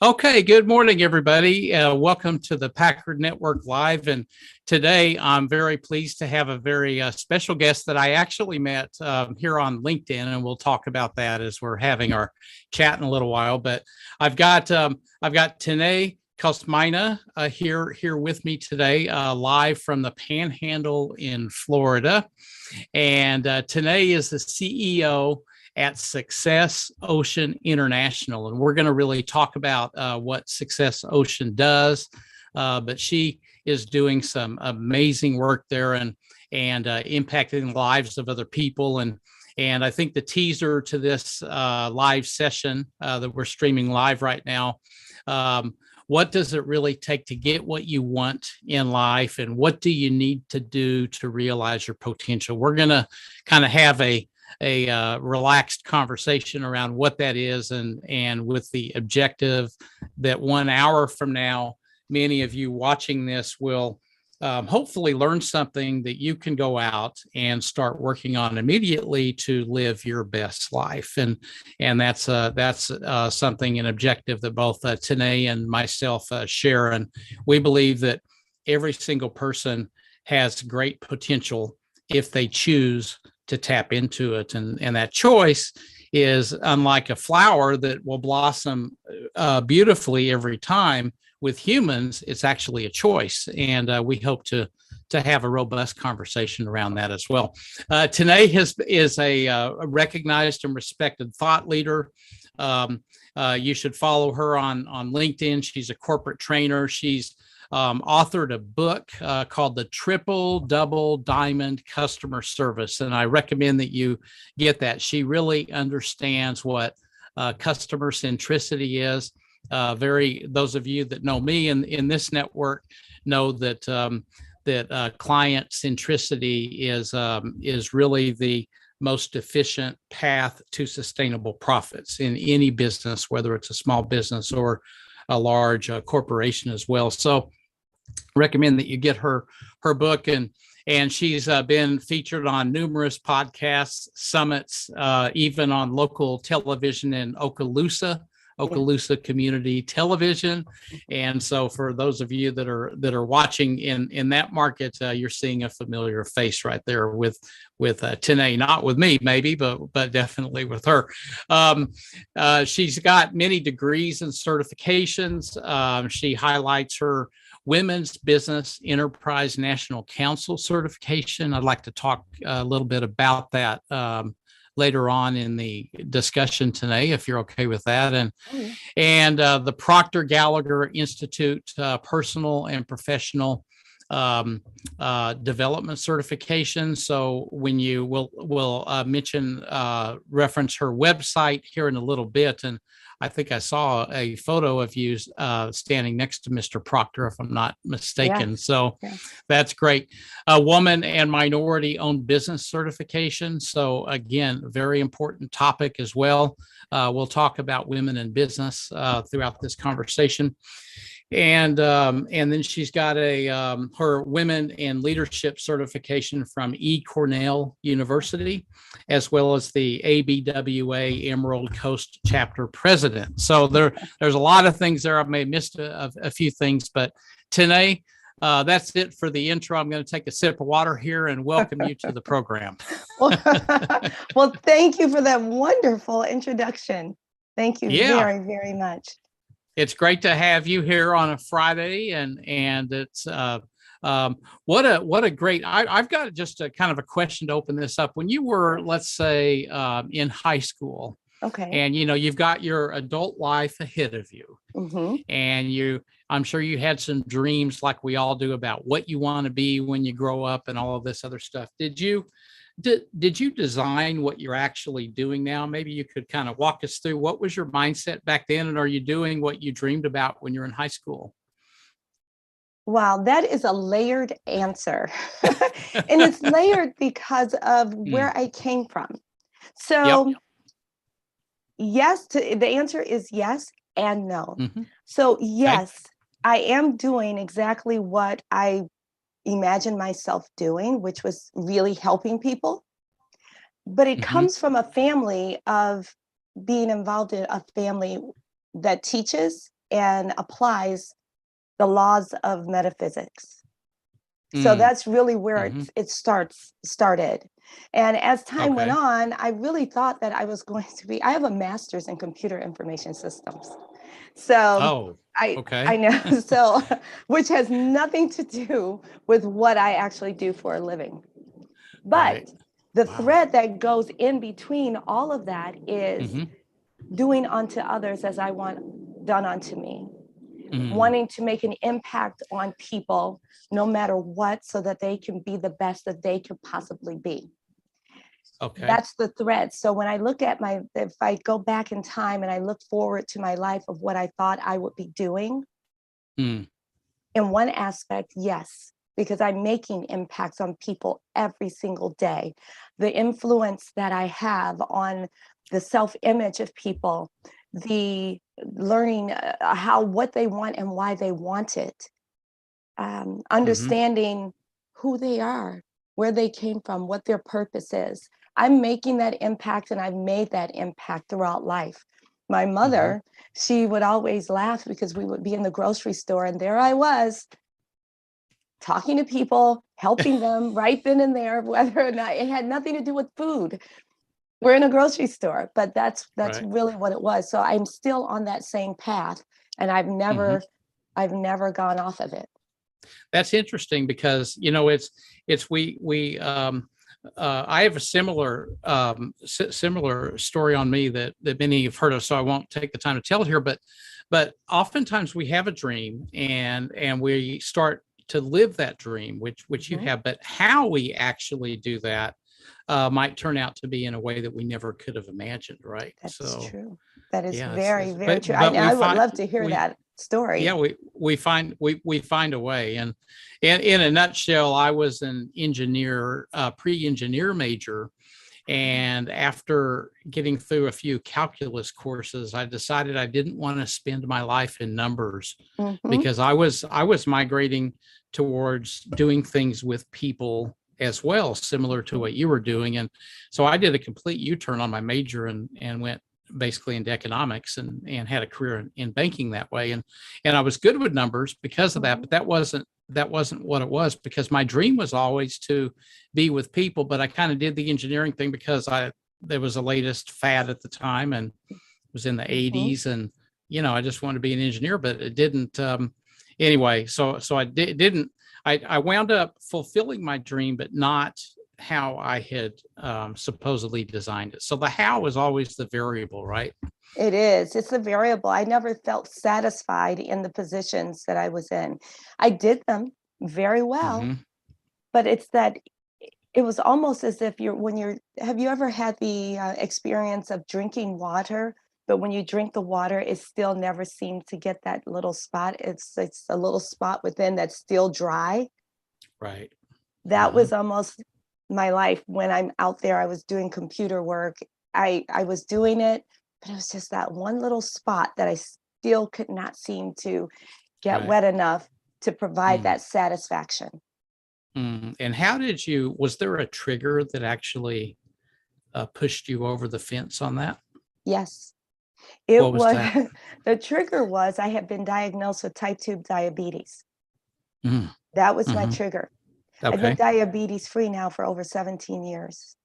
Okay, good morning, everybody. Welcome to the Packard Network Live. And today I'm very pleased to have a very special guest that I actually met here on LinkedIn, and we'll talk about that as we're having our chat in a little while. But I've got Tené Kosmyna here with me today, live from the Panhandle in Florida. And Tené is the CEO at Success Ocean International. And we're going to really talk about what Success Ocean does. But she is doing some amazing work there and impacting the lives of other people. And I think the teaser to this live session that we're streaming live right now, what does it really take to get what you want in life? And what do you need to do to realize your potential? We're going to kind of have a relaxed conversation around what that is, and with the objective that 1 hour from now, many of you watching this will hopefully learn something that you can go out and start working on immediately to live your best life. And that's something, an objective that both Tene and myself share. And we believe that every single person has great potential if they choose to tap into it. And that choice is unlike a flower that will blossom beautifully every time. With humans, it's actually a choice. And we hope to have a robust conversation around that as well. Tené is a recognized and respected thought leader. You should follow her on LinkedIn. She's a corporate trainer. She's authored a book called The Triple Double Diamond Customer Service. And I recommend that you get that. She really understands what customer centricity is. Those of you that know me in this network know that client centricity is really the most efficient path to sustainable profits in any business, whether it's a small business or a large corporation as well. So recommend that you get her book, and she's been featured on numerous podcasts, summits, even on local television in Okaloosa Community Television. And so for those of you that are watching in that market, you're seeing a familiar face right there with Tene, not with me maybe, but definitely with her. She's got many degrees and certifications. She highlights her Women's Business Enterprise National Council certification. I'd like to talk a little bit about that later on in the discussion today, if you're okay with that. And the Proctor Gallagher Institute personal and professional development certification. So when you will reference her website here in a little bit, and I think I saw a photo of you standing next to Mr. Proctor, if I'm not mistaken. Yeah. So that's great. A woman and minority owned business certification. So again, very important topic as well. We'll talk about women in business throughout this conversation. And then she's got her Women in Leadership certification from eCornell University, as well as the ABWA Emerald Coast Chapter President. So there's a lot of things there. I may have missed a few things, but Tene, that's it for the intro. I'm going to take a sip of water here and welcome you to the program. Well, thank you for that wonderful introduction. Thank you very, very much. It's great to have you here on a Friday, and it's what a great. I've got just a kind of a question to open this up. When you were, let's say, in high school, okay, and you've got your adult life ahead of you, and I'm sure you had some dreams like we all do about what you want to be when you grow up and all of this other stuff. Did you design what you're actually doing now? Maybe you could kind of walk us through what was your mindset back then, and are you doing what you dreamed about when you're in high school? Wow, that is a layered answer. And it's layered because of where I came from. So yes, the answer is yes and no. So yes, I am doing exactly what I imagined myself doing, which was really helping people. But it comes from a family of being involved in a family that teaches and applies the laws of metaphysics. So that's really where it started. And as time went on, I really thought that I was going to be, I have a master's in computer information systems. So I know, so, which has nothing to do with what I actually do for a living. But the thread that goes in between all of that is doing unto others as I want done unto me. Wanting to make an impact on people no matter what, so that they can be the best that they could possibly be. That's the thread. So when I look at if I go back in time and I look forward to my life of what I thought I would be doing, in one aspect, yes, because I'm making impacts on people every single day. The influence that I have on the self-image of people, the learning what they want and why they want it, understanding who they are, where they came from, what their purpose is. I'm making that impact, and I've made that impact throughout life. My mother, she would always laugh because we would be in the grocery store and there I was talking to people, helping them right then and there, whether or not it had nothing to do with food. We're in a grocery store, but that's really what it was. So I'm still on that same path, and I've never gone off of it. That's interesting because, you know, I have a similar story on me that many have heard of, so I won't take the time to tell it here. But oftentimes we have a dream and we start to live that dream, which you have. But how we actually do that might turn out to be in a way that we never could have imagined, right? That's true. That is very true. I would love to hear that story. Yeah, we find a way. And in a nutshell, I was an engineer, pre-engineer major. And after getting through a few calculus courses, I decided I didn't want to spend my life in numbers because I was migrating towards doing things with people as well, similar to what you were doing. And so I did a complete U-turn on my major and went basically into economics and had a career in banking that way. And I was good with numbers because of that, but that wasn't what it was, because my dream was always to be with people. But I kind of did the engineering thing because there was the latest fad at the time, and it was in the 80s. And, you know, I just wanted to be an engineer, but it didn't, anyway. So I wound up fulfilling my dream, but not how I had supposedly designed it. So the how is always the variable, right? It is. It's a variable. I never felt satisfied in the positions that I was in. I did them very well, but it's that it was almost as if have you ever had the experience of drinking water, but when you drink the water, it still never seemed to get that little spot. It's a little spot within that's still dry. Right. That was almost my life when I'm out there. I was doing computer work. I was doing it, but it was just that one little spot that I still could not seem to get wet enough to provide that satisfaction. And how was there a trigger that actually pushed you over the fence on that? Yes, it What was that? The trigger was I had been diagnosed with type 2 diabetes. That was my trigger. Okay. I've been diabetes free now for over 17 years.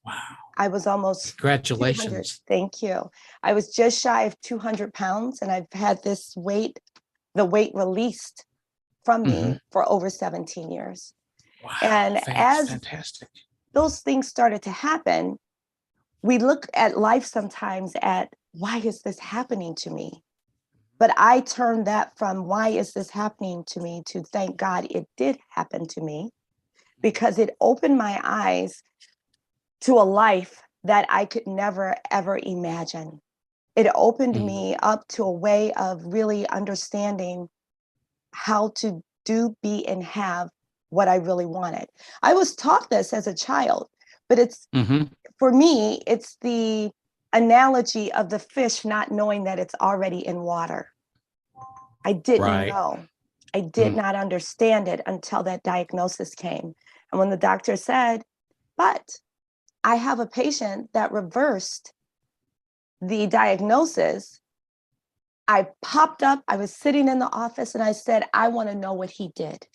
Wow. I was almost Congratulations. Thank you. I was just shy of 200 pounds, and I've had the weight released from me for over 17 years. Wow. And as fantastic. Those things started to happen, we look at life sometimes at, why is this happening to me? But I turned that from why is this happening to me to thank God it did happen to me, because it opened my eyes to a life that I could never, ever imagine. It opened me up to a way of really understanding how to do, be, and have what I really wanted. I was taught this as a child, but it's, for me, it's the analogy of the fish not knowing that it's already in water. I didn't know. I did not understand it until that diagnosis came. And when the doctor said, but I have a patient that reversed the diagnosis, I popped up, I was sitting in the office and I said, I want to know what he did.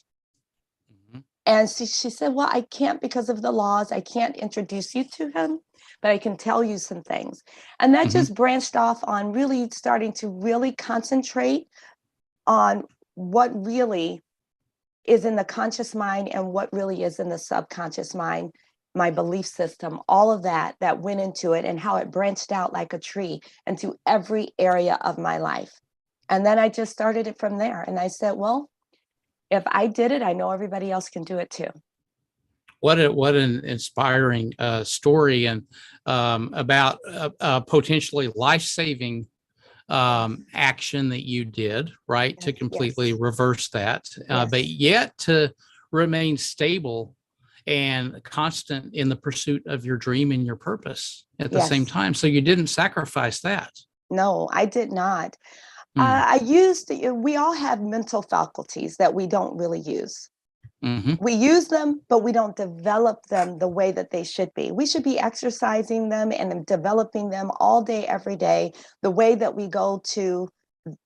And she said, well, I can't because of the laws. I can't introduce you to him, but I can tell you some things. And that just branched off on really starting to really concentrate on what really is in the conscious mind and what really is in the subconscious mind, my belief system, all of that went into it and how it branched out like a tree into every area of my life. And then I just started it from there. And I said, well, if I did it, I know everybody else can do it too. What an inspiring story, and about potentially life-saving action that you did, right? Yes, to completely reverse that, but yet to remain stable and constant in the pursuit of your dream and your purpose at the same time. So you didn't sacrifice that. No, I did not. We all have mental faculties that we don't really use. We use them, but we don't develop them the way that they should be. We should be exercising them and developing them all day, every day, the way that we go to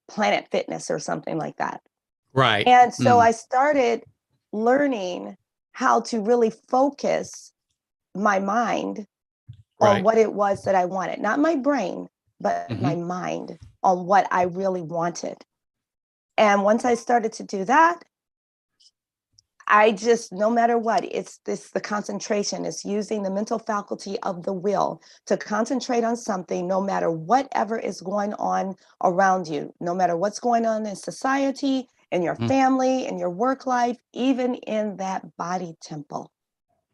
Planet Fitness or something like that. Right. And so I started learning how to really focus my mind on what it was that I wanted, not my brain, but my mind on what I really wanted. And once I started to do that, I just, no matter what, the concentration is using the mental faculty of the will to concentrate on something, no matter whatever is going on around you, no matter what's going on in society, in your family, in your work life, even in that body temple.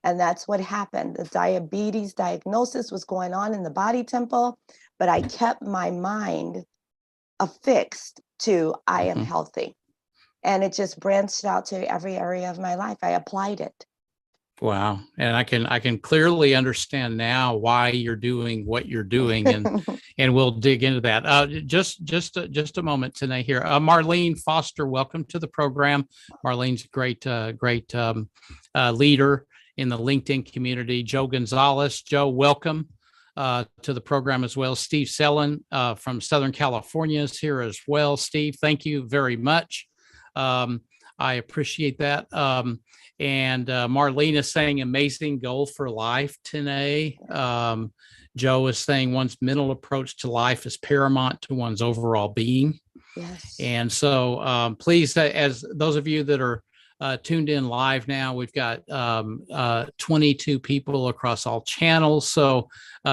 And that's what happened. The diabetes diagnosis was going on in the body temple, but I kept my mind affixed to I am healthy. And it just branched out to every area of my life. I applied it. Wow. And I can clearly understand now why you're doing what you're doing, and we'll dig into that. Just a moment, Tene here. Marlene Foster, welcome to the program. Marlene's a great leader in the LinkedIn community. Joe Gonzalez, Joe, welcome to the program as well. Steve Sellen from Southern California is here as well. Steve, thank you very much. I appreciate that. And Marlene is saying amazing goal for life, Tene. Joe is saying one's mental approach to life is paramount to one's overall being. Yes. And so please, as those of you that are tuned in live now, we've got 22 people across all channels. So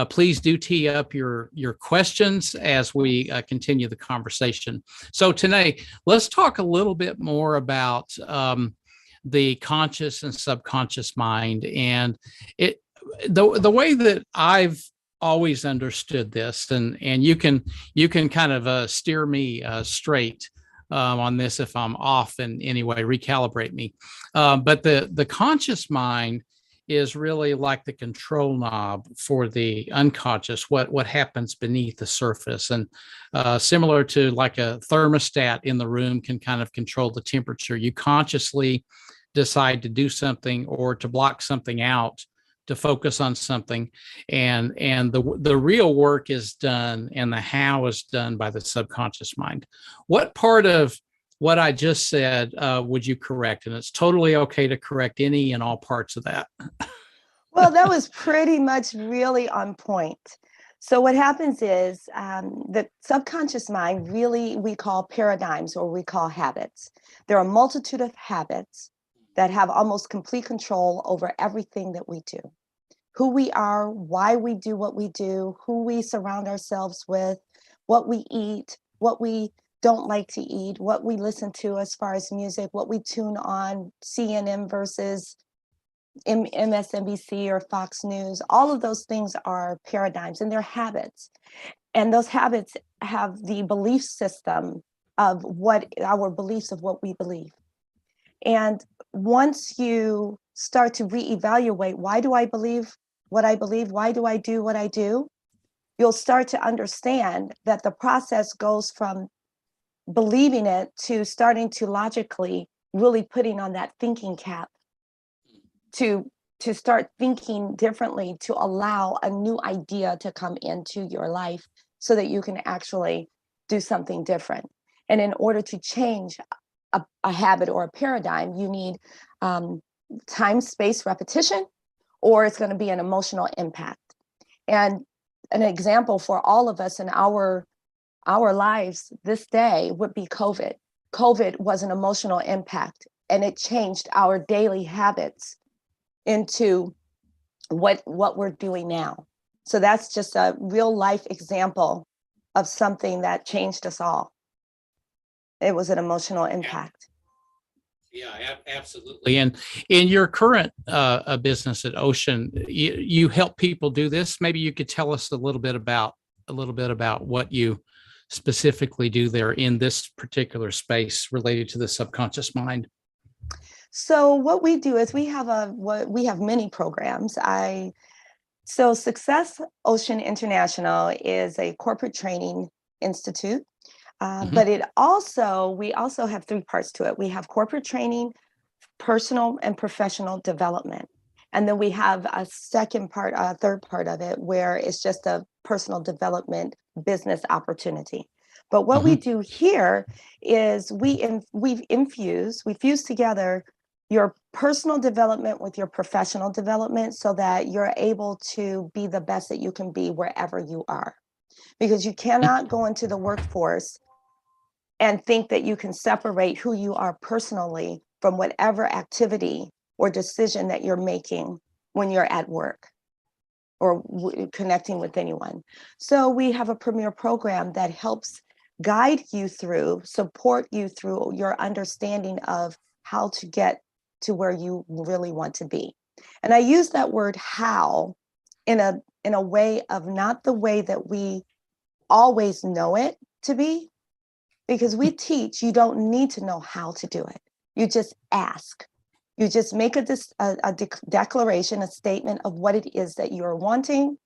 please do tee up your questions as we continue the conversation. So Tene, let's talk a little bit more about the conscious and subconscious mind, and the way that I've always understood this, and you can kind of steer me straight on this if I'm off in any way, recalibrate me. But the conscious mind is really like the control knob for the unconscious, what happens beneath the surface. And similar to like a thermostat in the room can kind of control the temperature. You consciously decide to do something or to block something out, to focus on something, and the real work is done, and the how is done by the subconscious mind. What part of what I just said would you correct? And it's totally okay to correct any and all parts of that. Well, that was pretty much really on point. So what happens is the subconscious mind really we call paradigms, or we call habits. There are a multitude of habits that have almost complete control over everything that we do. Who we are, why we do what we do, who we surround ourselves with, what we eat, what we don't like to eat, what we listen to as far as music, what we tune on, CNN versus MSNBC or Fox News. All of those things are paradigms, and they're habits. And those habits have the belief system of what our beliefs of what we believe. And once you start to reevaluate, why do I believe what I believe? Why do I do what I do? You'll start to understand that the process goes from believing it to starting to logically really putting on that thinking cap to start thinking differently, to allow a new idea to come into your life so that you can actually do something different. And in order to change a habit or a paradigm, you need time, space, repetition, or it's going to be an emotional impact. And an example for all of us in our lives this day would be COVID. COVID was an emotional impact, and it changed our daily habits into what we're doing now. So that's just a real life example of something that changed us all. It was an emotional impact. Yeah, absolutely. And in your current business at Ocean, you help people do this. Maybe you could tell us a little bit about what you specifically do there in this particular space related to the subconscious mind. So what we do is we have many programs. So Success Ocean International is a corporate training institute. But we also have three parts to it. We have corporate training, personal and professional development. And then we have a third part of it, where it's just a personal development business opportunity. But what we do here is we fuse together your personal development with your professional development so that you're able to be the best that you can be wherever you are. Because you cannot go into the workforce and think that you can separate who you are personally from whatever activity or decision that you're making when you're at work or connecting with anyone. So we have a premier program that helps guide you through, support you through your understanding of how to get to where you really want to be. And I use that word how in a way of not the way that we always know it to be. Because we teach, you don't need to know how to do it. You just ask. You just make a declaration, a statement of what it is that you're wanting,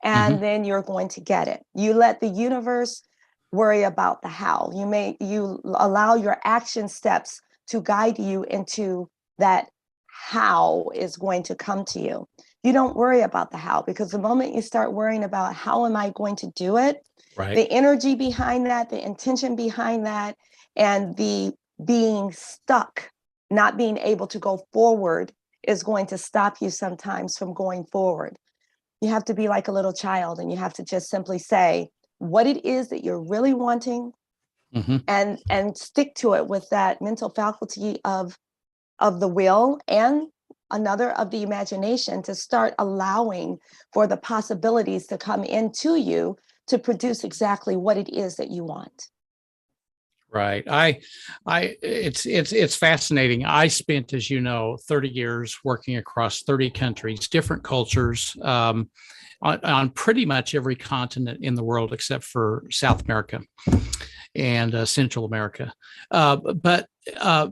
and then you're going to get it. You let the universe worry about the how. You allow your action steps to guide you into that how is going to come to you. You don't worry about the how, because the moment you start worrying about how am I going to do it, right, the energy behind that, the intention behind that, and the being stuck, not being able to go forward is going to stop you sometimes from going forward. You have to be like a little child, and you have to just simply say what it is that you're really wanting, and stick to it with that mental faculty of the will and another of the imagination, to start allowing for the possibilities to come into you to produce exactly what it is that you want. Right. It's fascinating. I spent, as you know, 30 years working across 30 countries, different cultures, on pretty much every continent in the world except for South America and Central America. But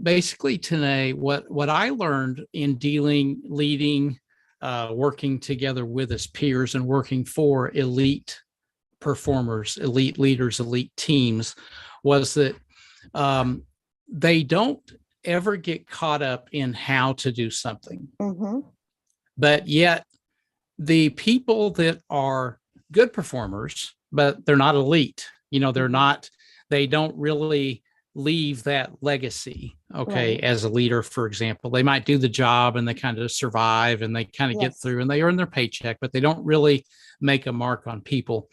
basically, Tene, what I learned in leading, working together with his peers and working for elite performers, elite leaders, elite teams, was that they don't ever get caught up in how to do something. But yet the people that are good performers, but they're not elite, they don't really leave that legacy. Okay. Right. As a leader, for example, they might do the job and they kind of survive and they kind of get through and they earn their paycheck, but they don't really make a mark on people.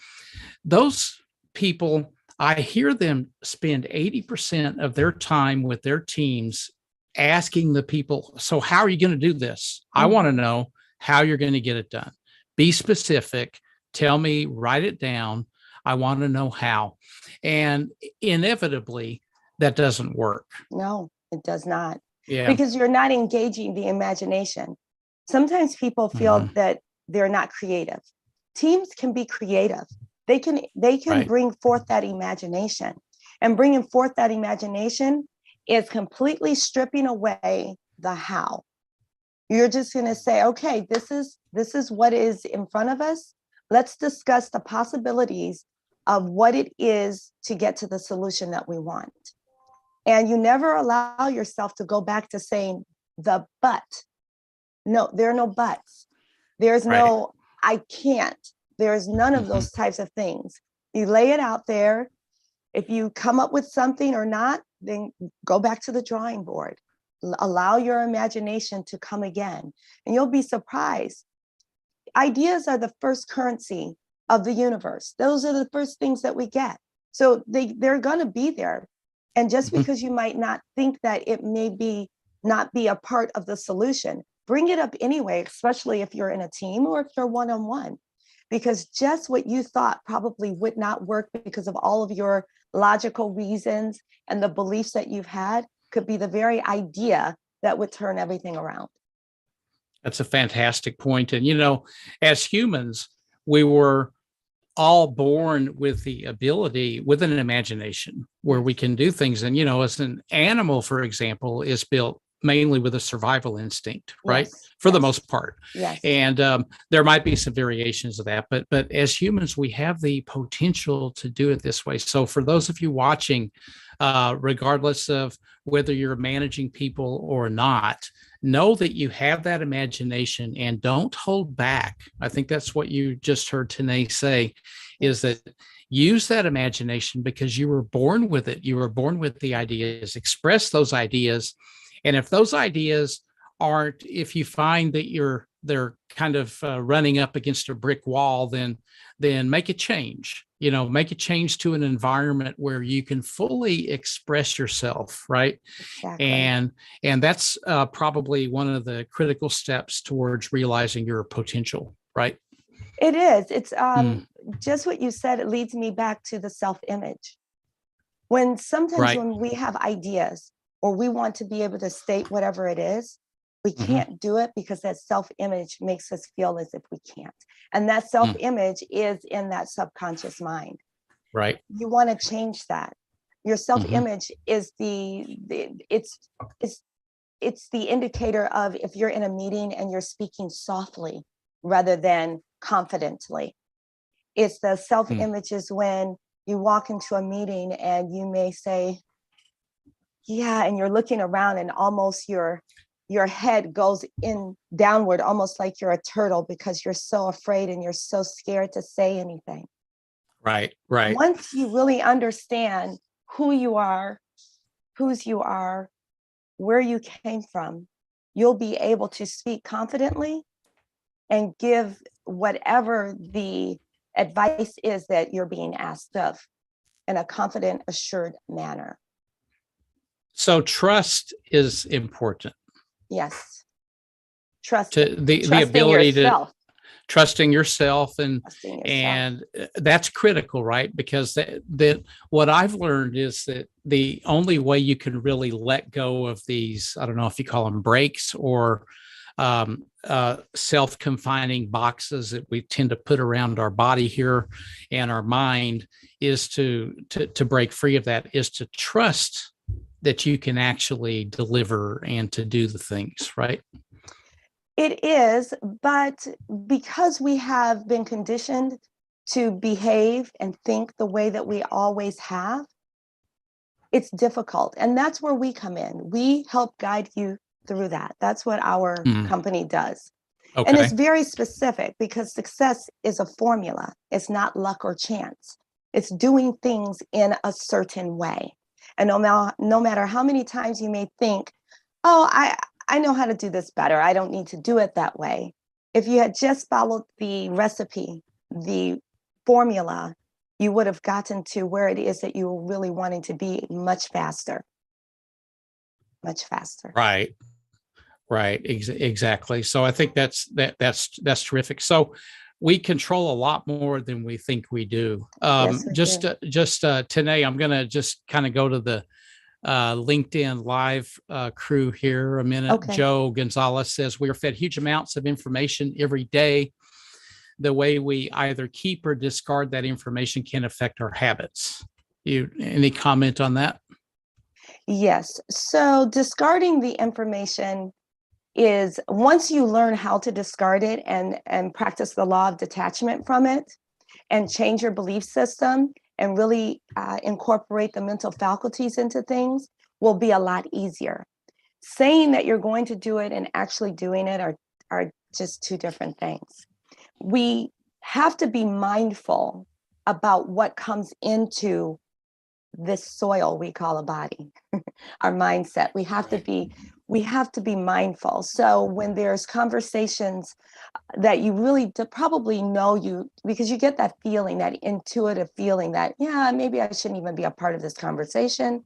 Those people, I hear them spend 80% of their time with their teams asking the people, so how are you going to do this? I want to know how you're going to get it done. Be specific. Tell me, write it down. I want to know how. And inevitably, that doesn't work. No, it does not. Yeah. Because you're not engaging the imagination. Sometimes people feel that they're not creative. Teams can be creative. They can right. bring forth that imagination. And bringing forth that imagination is completely stripping away the how. You're just going to say, okay, this is what is in front of us. Let's discuss the possibilities of what it is to get to the solution that we want. And you never allow yourself to go back to saying the but. No, there are no buts. There's right. no, I can't. There's none of those types of things. You lay it out there If you come up with something or not, then go back to the drawing board. Allow your imagination to come again, and you'll be surprised. Ideas are the first currency of the universe. Those are the first things that we get. So they're going to be there. And just because you might not think that it may be not be a part of the solution, bring it up anyway, especially if you're in a team or if you're one-on-one, because just what you thought probably would not work because of all of your logical reasons and the beliefs that you've had could be the very idea that would turn everything around. That's a fantastic point. And, as humans, we were all born with the ability, with an imagination where we can do things. And, as an animal, for example, is built mainly with a survival instinct, right? Yes. For the most part. Yes. And there might be some variations of that, but as humans, we have the potential to do it this way. So for those of you watching, regardless of whether you're managing people or not, know that you have that imagination and don't hold back. I think that's what you just heard Tené say, is that use that imagination because you were born with it. You were born with the ideas, express those ideas. And if those ideas aren't, if you find that they're kind of running up against a brick wall, then make a change. Make a change to an environment where you can fully express yourself, right? Exactly. And that's probably one of the critical steps towards realizing your potential, right? It is. It's just what you said. It leads me back to the self-image. Sometimes when we have ideas or we want to be able to state whatever it is, we can't do it because that self-image makes us feel as if we can't. And that self-image is in that subconscious mind. Right. You want to change that. Your self-image is it's the indicator of if you're in a meeting and you're speaking softly rather than confidently. It's the self-image is when you walk into a meeting and you may say, yeah, and you're looking around and almost your head goes in downward, almost like you're a turtle because you're so afraid and you're so scared to say anything. Right, right. Once you really understand who you are, whose you are, where you came from, you'll be able to speak confidently and give whatever the advice is that you're being asked of in a confident, assured manner. So trust is important. Yes. Trust the ability yourself. Trusting yourself and that's critical, right? Because that what I've learned is that the only way you can really let go of these, I don't know if you call them breaks or self-confining boxes that we tend to put around our body here and our mind, is to break free of that, is to trust that you can actually deliver and to do the things, right? It is, but because we have been conditioned to behave and think the way that we always have, it's difficult. And that's where we come in. We help guide you through that. That's what our company does. Okay. And it's very specific because success is a formula. It's not luck or chance. It's doing things in a certain way. And no matter how many times you may think, oh, I know how to do this better. I don't need to do it that way. If you had just followed the recipe, the formula, you would have gotten to where it is that you were really wanting to be much faster. Much faster. Right. Right. Exactly. So I think that's terrific. So we control a lot more than we think we do. Yes, we do. Today, I'm going to just kind of go to the LinkedIn live crew here a minute. Okay. Joe Gonzalez says, we are fed huge amounts of information every day. The way we either keep or discard that information can affect our habits. Any comment on that? Yes. So discarding the information is, once you learn how to discard it and practice the law of detachment from it and change your belief system and really incorporate the mental faculties into things, will be a lot easier. Saying that you're going to do it and actually doing it are just two different things. We have to be mindful about what comes into this soil we call a body, our mindset. We have to be mindful. So when there's conversations that you really probably know, because you get that feeling, that intuitive feeling that, yeah, maybe I shouldn't even be a part of this conversation.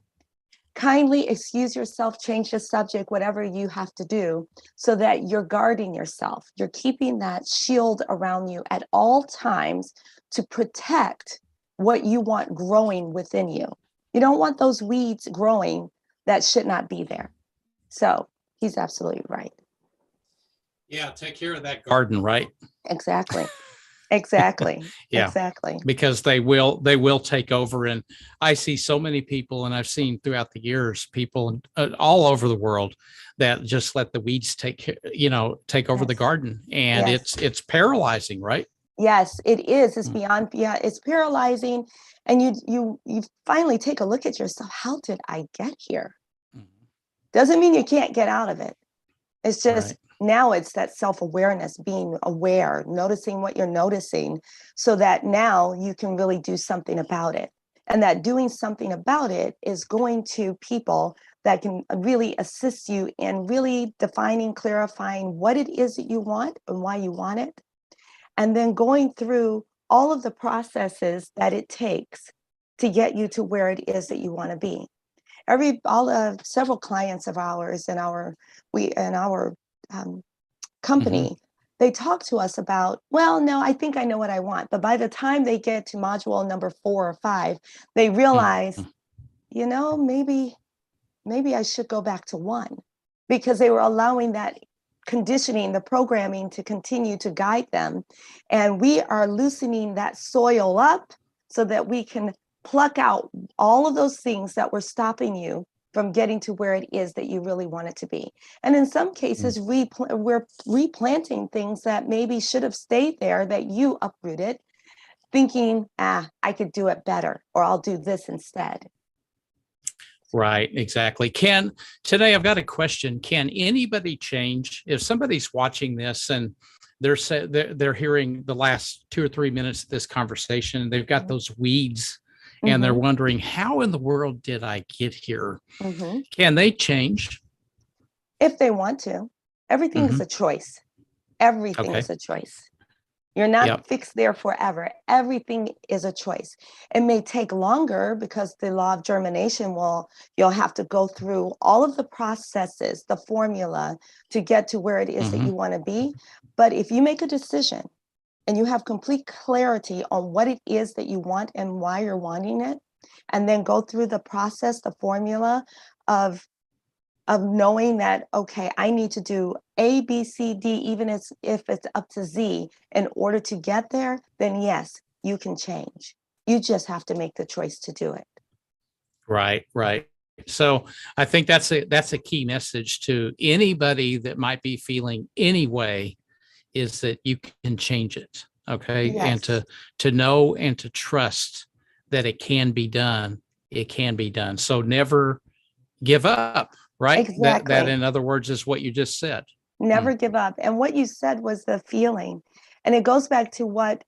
Kindly excuse yourself, change the subject, whatever you have to do, so that you're guarding yourself. You're keeping that shield around you at all times to protect what you want growing within you. You don't want those weeds growing that should not be there. So he's absolutely right. Yeah, take care of that garden, right? Exactly. Yeah, exactly. because they will take over. And I see so many people, and I've seen throughout the years, people all over the world that just let the weeds take over the garden, and it's paralyzing, right? Yes, it is. It's beyond, it's paralyzing. And you finally take a look at yourself. How did I get here? Doesn't mean you can't get out of it. It's just now it's that self-awareness, being aware, noticing what you're noticing, so that now you can really do something about it. And that doing something about it is going to people that can really assist you in really defining, clarifying what it is that you want and why you want it. And then going through all of the processes that it takes to get you to where it is that you want to be. Several clients of ours in our company, they talk to us about, well, no, I think I know what I want. But by the time they get to module number 4 or 5, they realize, maybe I should go back to 1, because they were allowing that conditioning, the programming, to continue to guide them. And we are loosening that soil up so that we can pluck out all of those things that were stopping you from getting to where it is that you really want it to be. And in some cases, we're replanting things that maybe should have stayed there, that you uprooted, thinking, I could do it better, or I'll do this instead. Right, exactly. Today I've got a question. Can anybody change? If somebody's watching this and they're hearing the last 2 or 3 minutes of this conversation, they've got those weeds, and they're wondering, how in the world did I get here? Can they change? If they want to. Everything is a choice. Everything is a choice. You're not fixed there forever. Everything is a choice. It may take longer because the law of germination you'll have to go through all of the processes, the formula, to get to where it is that you want to be. But if you make a decision and you have complete clarity on what it is that you want and why you're wanting it, and then go through the process, the formula of knowing that, okay, I need to do A, B, C, D, even if it's up to Z in order to get there, then yes, you can change. You just have to make the choice to do it. Right. So I think that's a key message to anybody that might be feeling any way, is that you can change it. Okay. Yes. And to know and to trust that it can be done. It can be done. So never give up. Right. Exactly. That in other words is what you just said. Never give up. And what you said was the feeling. And it goes back to what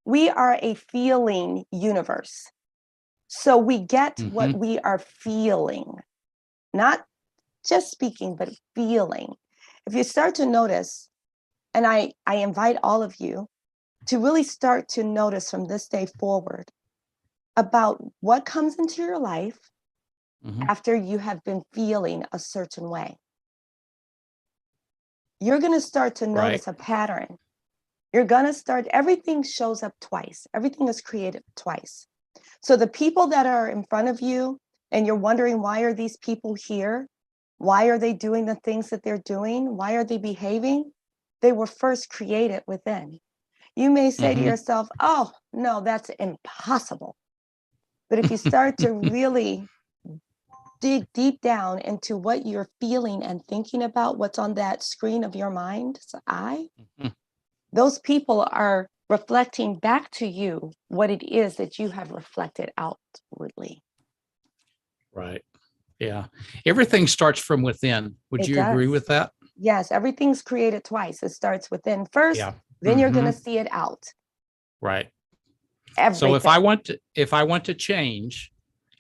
we are, a feeling universe. So we get what we are feeling, not just speaking, but feeling. If you start to notice, and I invite all of you to really start to notice from this day forward about what comes into your life after you have been feeling a certain way. You're going to start to notice a pattern. You're going to start, everything shows up twice. Everything is created twice. So the people that are in front of you, and you're wondering, why are these people here? Why are they doing the things that they're doing? Why are they behaving? They were first created within. You may say to yourself, oh, no, that's impossible. But if you start to really dig deep down into what you're feeling and thinking about, what's on that screen of your mind's eye, those people are reflecting back to you what it is that you have reflected outwardly. Right. Yeah. Everything starts from within. Would you agree with that? Yes. Everything's created twice. It starts within first, then you're going to see it out. Right. Everything. So if I want to change,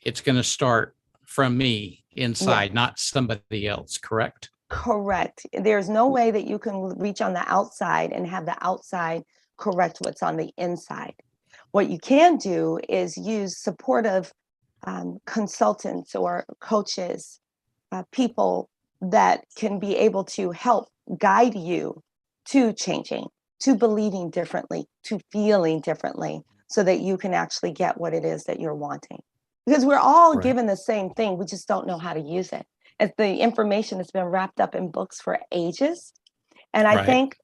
it's going to start from me inside, Yeah. not somebody else, correct? Correct. There's no way that you can reach on the outside and have the outside correct what's on the inside. What you can do is use supportive consultants or coaches, people that can be able to help guide you to changing, to believing differently, to feeling differently, so that you can actually get what it is that you're wanting. Because we're all Right. given the same thing, we just don't know how to use it. As the information has been wrapped up in books for ages. And Right.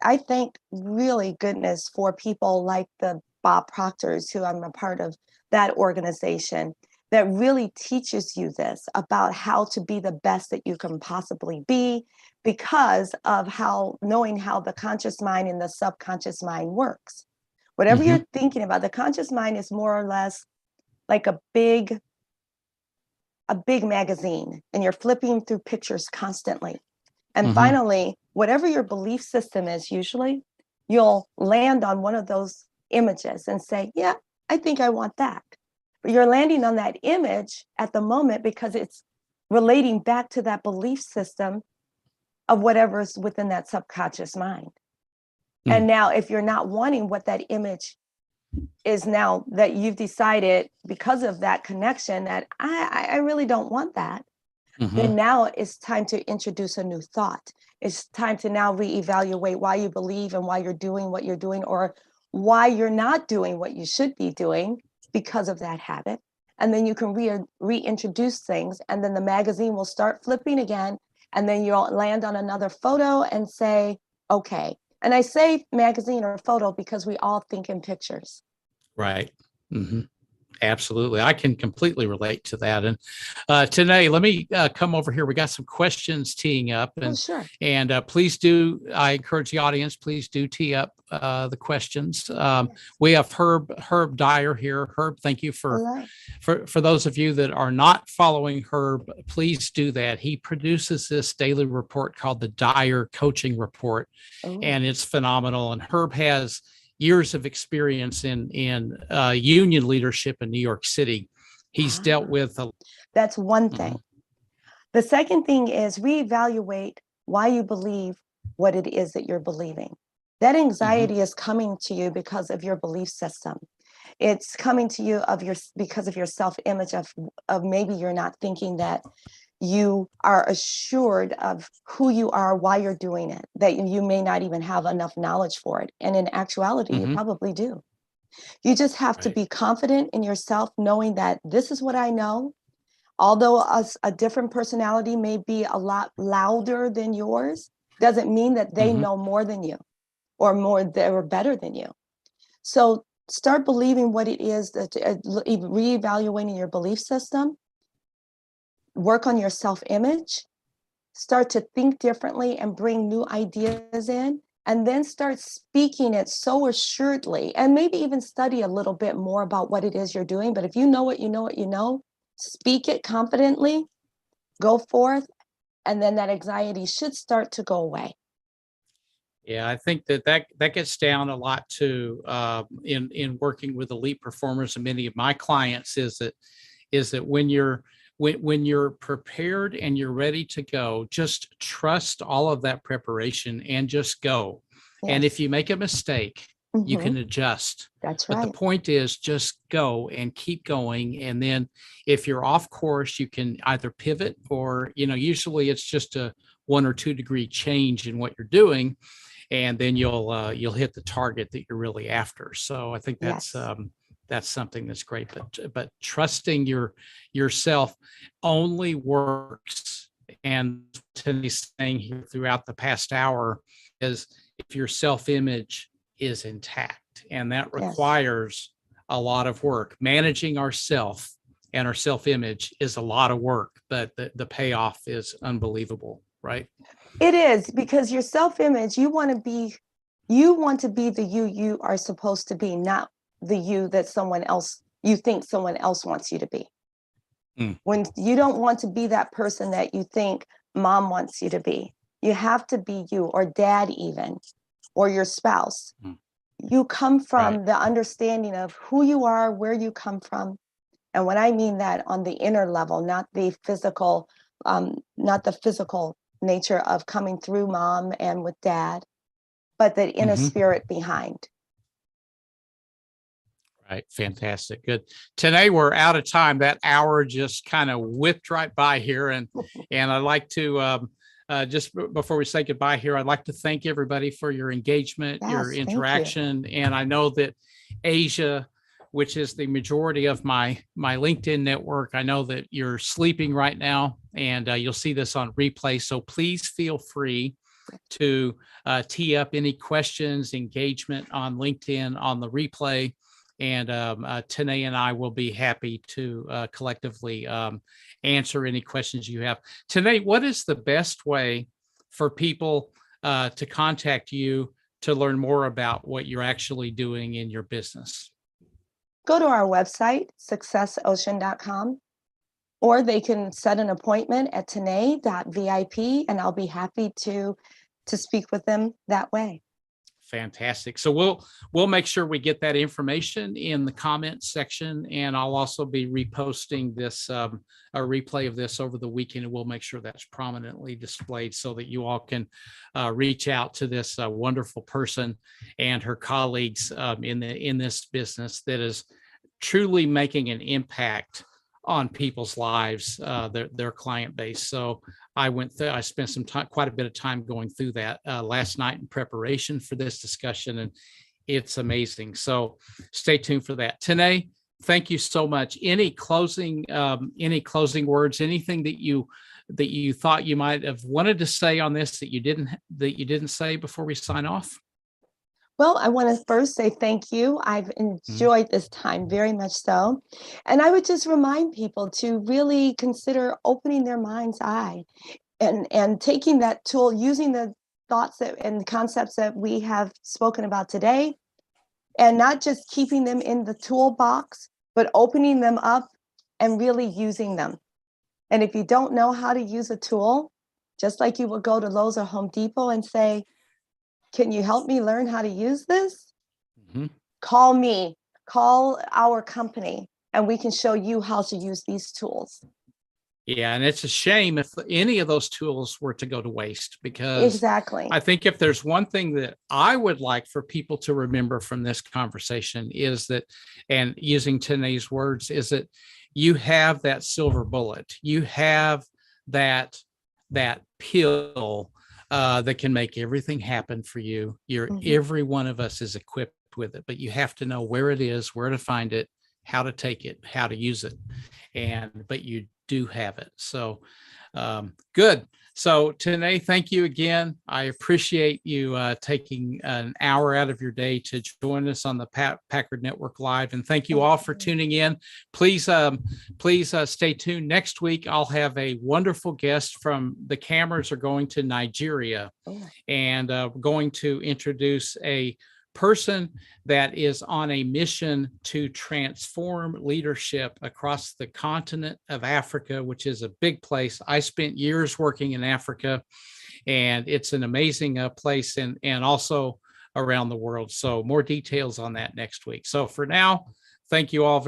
I thank really goodness for people like the Bob Proctors, who I'm a part of that organization, that really teaches you this about how to be the best that you can possibly be, because of knowing how the conscious mind and the subconscious mind works. Whatever Mm-hmm. you're thinking about, the conscious mind is more or less like a big magazine, and you're flipping through pictures constantly. And Mm-hmm. finally, whatever your belief system is, usually you'll land on one of those images and say, yeah, I think I want that. But you're landing on that image at the moment because it's relating back to that belief system of whatever's within that subconscious mind. And now, if you're not wanting what that image is, now that you've decided because of that connection that I really don't want that, Mm-hmm. then now it's time to introduce a new thought. It's time to now reevaluate why you believe and why you're doing what you're doing, or why you're not doing what you should be doing because of that habit. And then you can reintroduce things, and then the magazine will start flipping again, and then you'll land on another photo and say, okay. And I say magazine or photo because we all think in pictures. Right. Mm-hmm. Absolutely. I can completely relate to that. And Tene, let me come over here. We got some questions teeing up, and sure. And please do. I encourage the audience, please do tee up the questions. We have Herb Dyer here. Herb, thank you for those of you that are not following Herb. Please do that. He produces this daily report called the Dyer Coaching Report, and it's phenomenal. And Herb has years of experience in union leadership in New York City. He's dealt with that's one thing. The second thing is reevaluate why you believe what it is that you're believing. That anxiety is coming to you because of your belief system. It's coming to you because of your self-image of maybe you're not thinking that you are assured of who you are, why you're doing it, that you may not even have enough knowledge for it. And in actuality, you probably do. You just have to be confident in yourself, knowing that this is what I know. Although a different personality may be a lot louder than yours, doesn't mean that they know more than you or they're better than you. So start believing what it is, that reevaluating your belief system, work on your self-image, start to think differently and bring new ideas in, and then start speaking it so assuredly, and maybe even study a little bit more about what it is you're doing. But if you know what you know, speak it confidently, go forth, and then that anxiety should start to go away. Yeah, I think that gets down a lot too in working with elite performers, and many of my clients is that when you're prepared and you're ready to go, just trust all of that preparation and just go. Yes. And if you make a mistake, you can adjust. That's right. But the point is just go and keep going. And then if you're off course, you can either pivot or, usually it's just a 1 or 2 degree change in what you're doing. And then you'll hit the target that you're really after. So I think that's something that's great. But trusting yourself only works. And Tene's saying here throughout the past hour is if your self-image is intact, and that requires a lot of work. Managing ourself and our self-image is a lot of work, but the payoff is unbelievable, right? It is, because your self-image, you want to be the you are supposed to be, not the you that you think someone else wants you to be. When you don't want to be that person that you think mom wants you to be, you have to be you, or dad even, or your spouse. You come from the understanding of who you are, where you come from, And when I mean that, on the inner level, not the physical nature of coming through mom and with dad, but the inner spirit behind. Right. Fantastic. Good. Today we're out of time. That hour just kind of whipped right by here. And I'd like to, just before we say goodbye here, I'd like to thank everybody for your engagement, your interaction. And I know that Asia, which is the majority of my LinkedIn network, I know that you're sleeping right now, and you'll see this on replay. So please feel free to tee up any questions, engagement on LinkedIn on the replay. And Tene and I will be happy to collectively answer any questions you have. Tene, what is the best way for people to contact you to learn more about what you're actually doing in your business? Go to our website, successocean.com, or they can set an appointment at tene.vip, and I'll be happy to speak with them that way. Fantastic. So we'll make sure we get that information in the comments section, and I'll also be reposting this a replay of this over the weekend, and we'll make sure that's prominently displayed so that you all can reach out to this wonderful person and her colleagues in this business that is truly making an impact on people's lives, their client base. So I spent some time, quite a bit of time going through that last night in preparation for this discussion, and it's amazing. So stay tuned for that. Tene, thank you so much. Any closing words, anything that you thought you might have wanted to say on this that you didn't say before we sign off? Well, I want to first say thank you. I've enjoyed this time very much so. And I would just remind people to really consider opening their mind's eye and taking that tool, using the thoughts and concepts that we have spoken about today, and not just keeping them in the toolbox, but opening them up and really using them. And if you don't know how to use a tool, just like you would go to Lowe's or Home Depot and say, can you help me learn how to use this? Call me, call our company, and we can show you how to use these tools. Yeah, and it's a shame if any of those tools were to go to waste, because exactly. I think if there's one thing that I would like for people to remember from this conversation is that, and using Tene's words, is that you have that silver bullet. You have that pill that can make everything happen for you. Every one of us is equipped with it, but you have to know where it is, where to find it, how to take it, how to use it. But you do have it. So good. So Tene, thank you again. I appreciate you taking an hour out of your day to join us on the Packard Network Live. And thank you all for tuning in. Please stay tuned. Next week, I'll have a wonderful guest from the cameras are going to Nigeria and going to introduce a person that is on a mission to transform leadership across the continent of Africa, which is a big place. I spent years working in Africa, and it's an amazing place, and also around the world. So more details on that next week. So for now, thank you all very